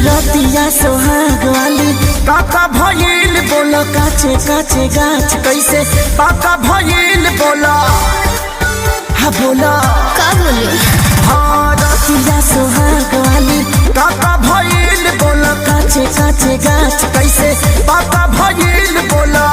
रतिया सोहाग वाली काका भइल बोला काचे काचे गाछ कैसे पाका भइल बोला हाँ बोला का बोली हाँ रतिया सोहाग वाली काका भइल बोला काचे काचे गाछ कैसे पाका भइल बोला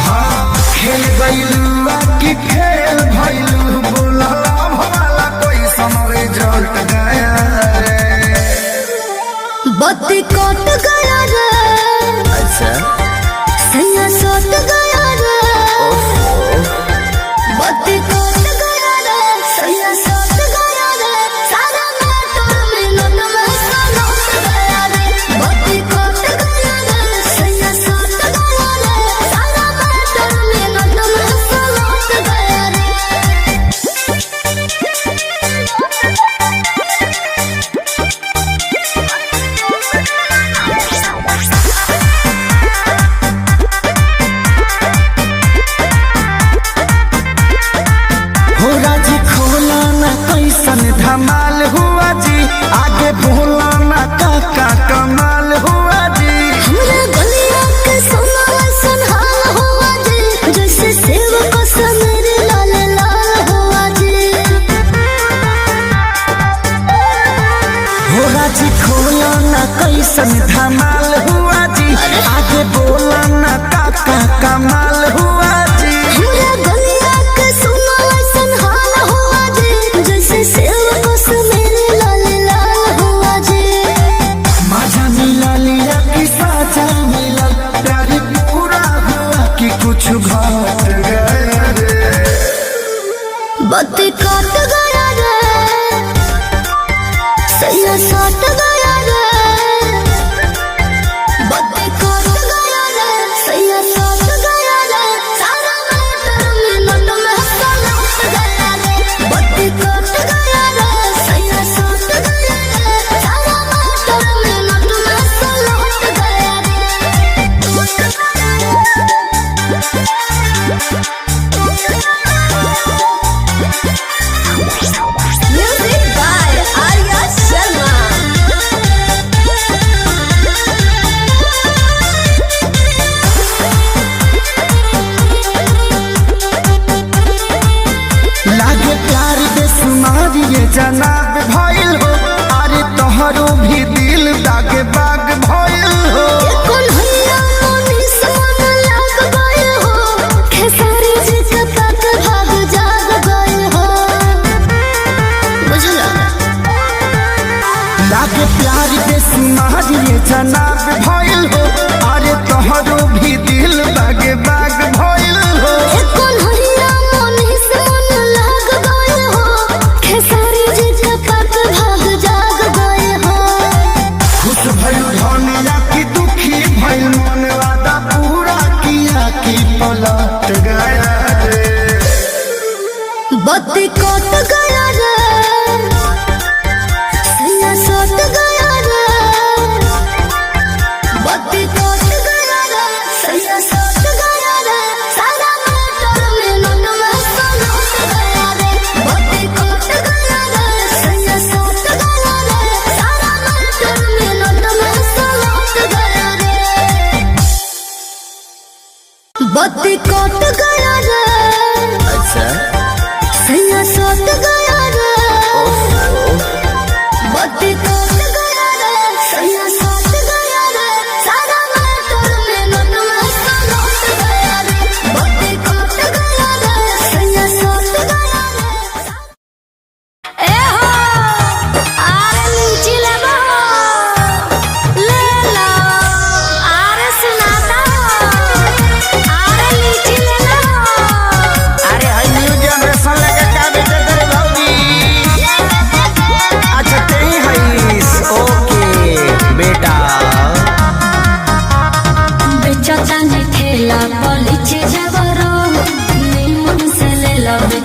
हाँ खेल गइलू की खेल भइलू बोला वाला कोई समरे जल्द गया बत्ती कट गया रे अच्छा सैया सट गया रे बत्ती कट गया रे सैया सट गया रे सारा मोटर मिनट में सलट गया रे बत्ती कट गया रे सैया सट गया रे सारा मोटर मिनट में सलट गया रे धमाल हुआ जी आगे भोला ना काका कमाल हुआ जी हमरा गलिया के सोना संहाल हुआ जी जैसे सेव को समेरे लाल लाल हुआ जी भोला जी खोला ना कैसन धमाल हुआ जी आगे भोला ना काका कमाल हुआ जी हमरा गलिया के सोना संहाल हुआ जी जैसे सेव को समेरे लाल लाल हुआ जी मजा मिला लिया कि साजा मिला प्यार पूरा हुआ कि कुछ घट गया रे बत्ती कट गया रे सैया सट गया रे बत्ती कट गया रे सैया सट गया रे सारा मोटर मिनट में सलट गया रे बत्ती कट गया रे सैया सट गया रे सारा मोटर मिनट में सलट गया Music by Arya Sharma. लागे प्यार बेसुमार ये जनाब भइल हो अरे तोहरो भी दिल दागे बाग भइल हो कौन हैया मोनी मन लाग गए हो खेसारी जी के तक भाग जाग गए हो बुझला लागे प्यार बेसुमार ये जनाब भइल हो अरे तोहरो भी दिल दागे बाग भइल हो कौन हैया मोनी मन लाग गए हो खेसारी जी के तक भाग जाग गए हो खुश भइल धनिया की दुखी भइल मन वादा पूरा किया कि पलट गया रे बत्ती कट गया रे सैया सट गया रे बत्ती कट गया रे सैया सट गया रे सारा मोटर मिनट में सलट गया रे बत्ती कट गया रे सैया सट गया रे सारा मोटर मिनट में सलट गया रे बत्ती कट गया रे अच्छा सैया सट गया रे बत्ती कट गया रे सैया सट गया रे सारा मोटर मिनट में सलट गया रे बत्ती कट गया रे सैया सट गया रे ए हो आरे लीची लेबो ले लो आरे सुनाता हो आरे लीची ले लो अरे हई न्यूजन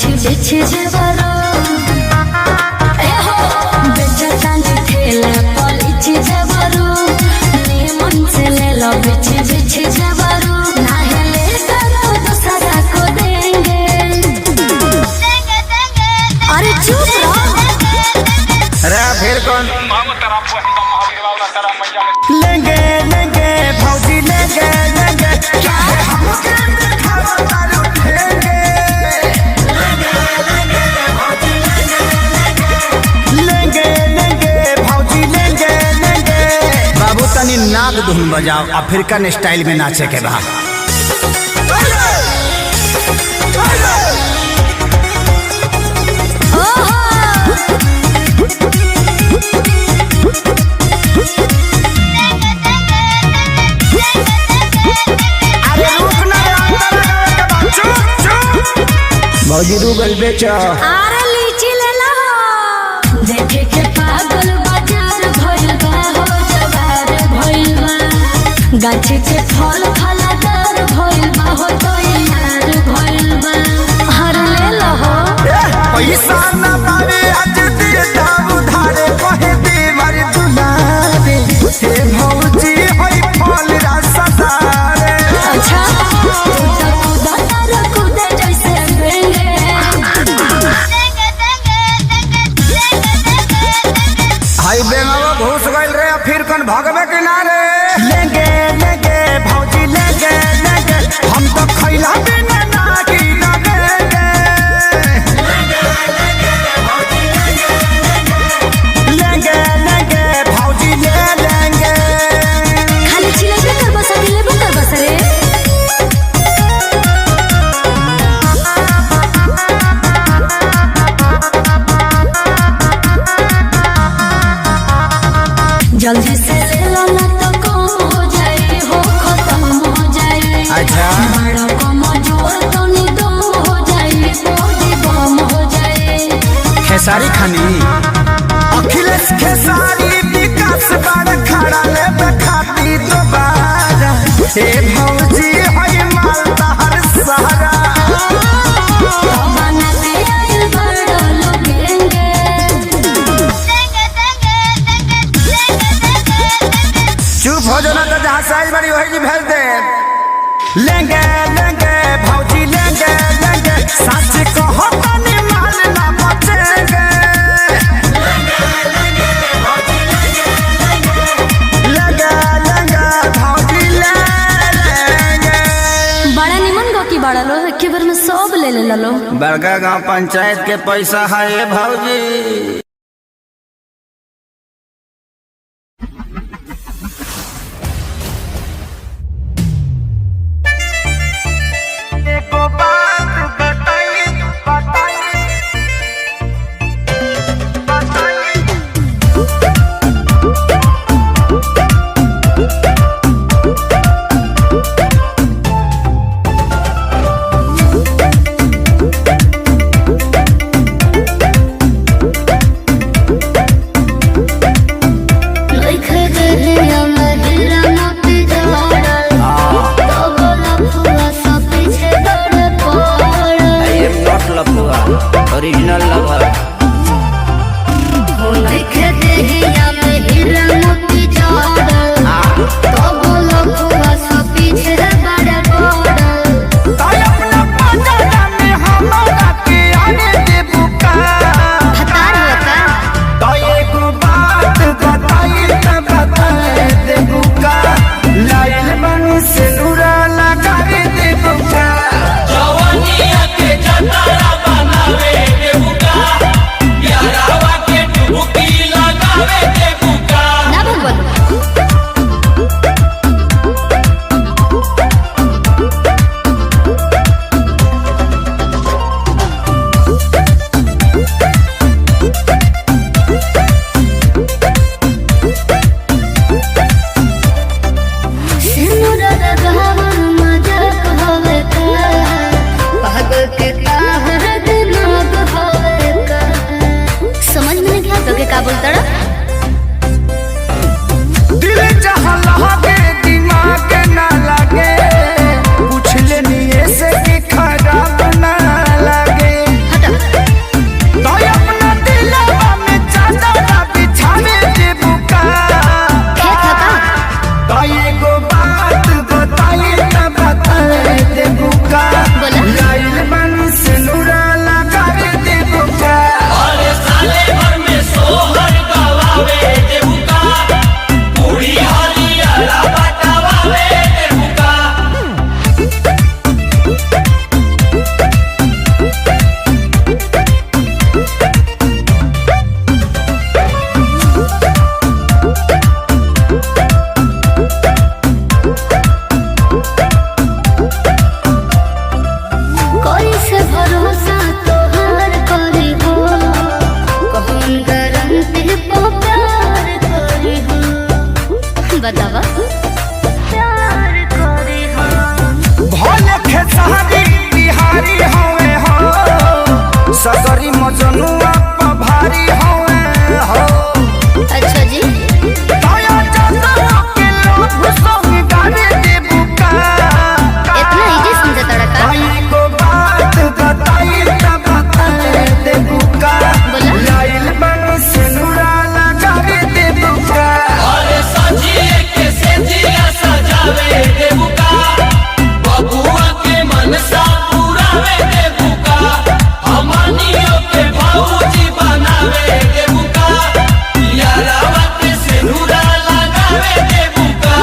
बिछी बिछी जबरो एहो बेचतानी ठेला पलिची जबरो मन से ले लो बिछी बिछी जबरो ना हेले तो दूसरा को देंगे अरे चुप रहो अरे फिर कौन लेंगे लेंगे भौजी लेंगे लेंगे क्या है हमके दिखावा तारू ठेंगे लेंगे लेंगे भौजी लेंगे लेंगे बाबू तनी नाद धुन बजाओ अफ्रीकन स्टाइल में नाचे के बा भौजी रूगल बेचो अरे लीची ले लो देखे के पागल बाजार भइल बा हो जवार भइल बा गाछी के फल फलादार भइल बा हो तो यार भइल बा हर ले लो हो पैसा न पावे आज दिए दाम उधारे कहे देवर दुलारे हे भौजी होई फल रसदारे अच्छा कूदा कूदा जैसे बेंगे हाई बेंगावा घुस गइल रे फिर कौन भगवे किनारे लेंगे लेंगे भौजी लेंगे लेंगे हम तो खैला बिना ना की लगेंगे लेंगे लेंगे भौजी ले लेंगे खाली छिले कर बस लेबो कर बस रे जल्दी से ले लो ना तो कम हो जाए हो खत्म हो जाए अच्छा बड़ा कम जोर तो नहीं दम हो जाए बॉडी बम हो जाए खेसारी खानी अखिलेश खेसारी विकास बड़ खड़ा ले खाती दोबारा हे भौजी होई मालदा हर सहारा बना के आइल बड़ा लोगेंगे चुप हो जाना तो जहाँ साइज बड़ी वही जी भेज दे लेंगे लेंगे भौजी लेंगे लेंगे सच कहो तनी माल ना बचेंगे लेंगे लेंगे भौजी ले लेंगे बड़ा निमन गो की बड़ा लो एक बार में सब ले ले लो बड़का गांव पंचायत के पैसा है ये भौजी एको बात बताई ओरिजिनल लवर भरोसा तोहार करे हो कौन गारंटी पे प्यार करे हो बतावा प्यार करे हो भोले खेसारी बिहारी होवे हो सगरी मजनुआ भारी होवे हो अच्छा जी दया जाना के लोग संग गाने दे बुका इतना इजी समझा तड़का आई को बात बताई तब बता दे बुका बोला लाइल बन से नुरा लगा दे बुका अरे सजिए के सेजिया सजावे देवुका बबुआ के मनसा पुरावे देवुका हमनियों के भौजी बनावे देवुका यारावा के सिनुरा लगावे देवुका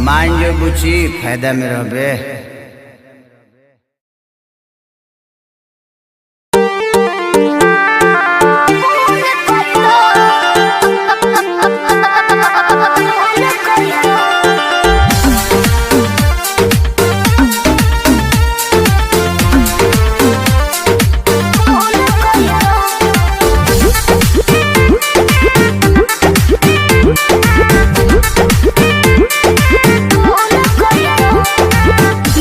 मान जो बुची फायदा में रहबे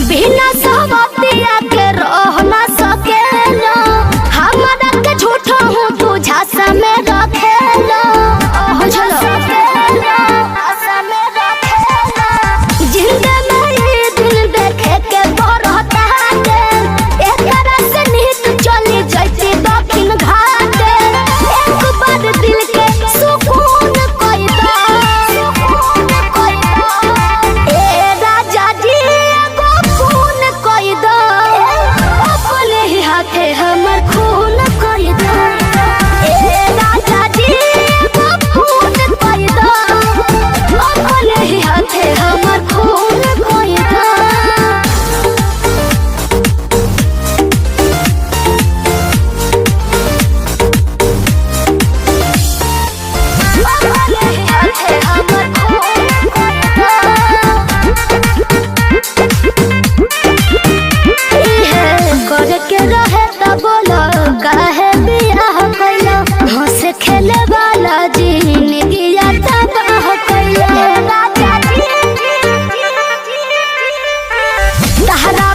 बिना सहमतिया के रह ना सकेला हमरा के झूठा हूँ तू झांसा में रखेला जिंदे में ये दिल देखे के बरहता है एक तरह से नीत चली जाती दक्षिण घाट एक बार दिल के सुकून कोई ए राजा जी एगो खून कोई दो अपने ही हाथे हमर खून कोई दो ए राजा जी एगो खून कोई दो अपने ही हाथे हमर खून कोई दो अपने ही हाथे हमर खून करे के रहे त बोलो काहे बियाह कैलो हंस खेले वाला जिंदगी तबाह कैलो तहरा